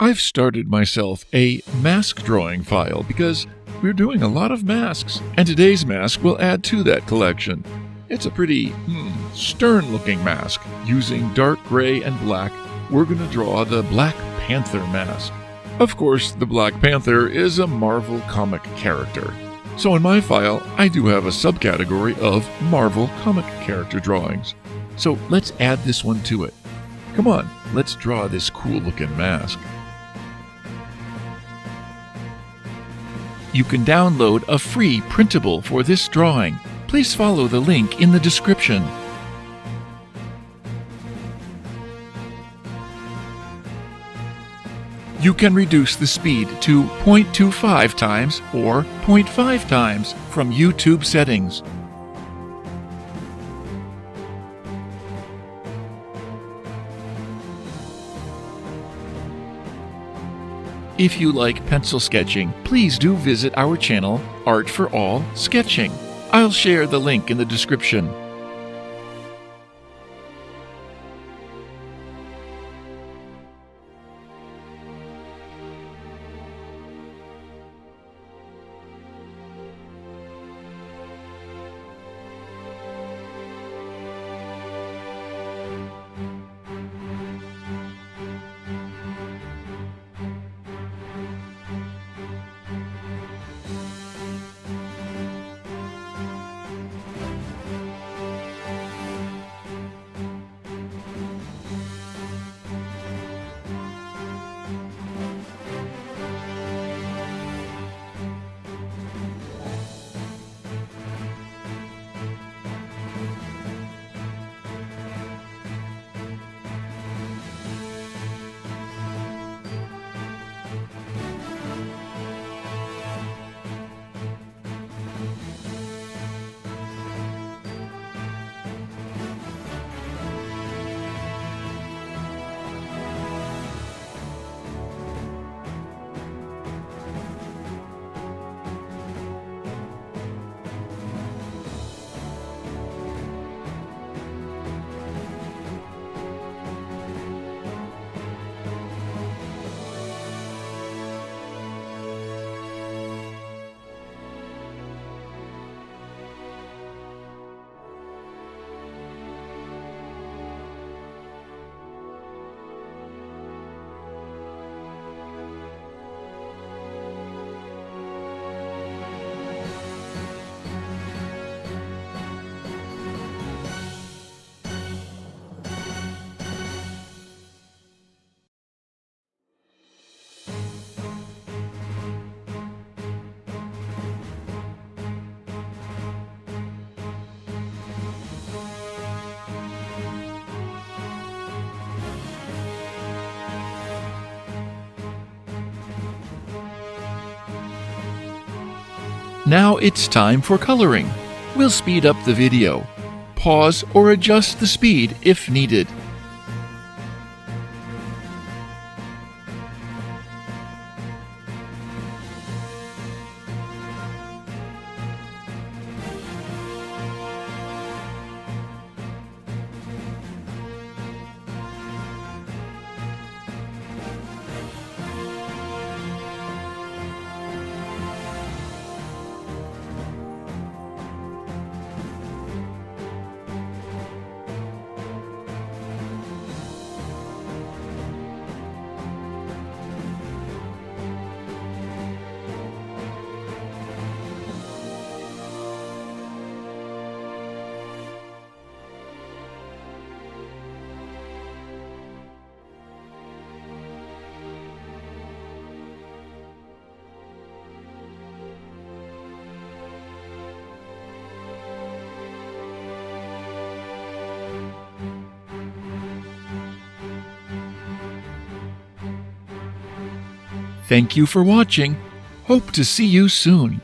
I've started myself a mask drawing file because we're doing a lot of masks, and today's mask will add to that collection. It's a pretty, stern-looking mask. Using dark gray and black, we're going to draw the Black Panther mask. Of course, the Black Panther is a Marvel comic character. So in my file, I do have a subcategory of Marvel comic character drawings. So let's add this one to it. Come on, let's draw this cool-looking mask. You can download a free printable for this drawing. Please follow the link in the description. You can reduce the speed to 0.25 times or 0.5 times from YouTube settings. If you like pencil sketching, please do visit our channel, Art for All Sketching. I'll share the link in the description. Now it's time for coloring. We'll speed up the video. Pause or adjust the speed if needed. Thank you for watching. Hope to see you soon.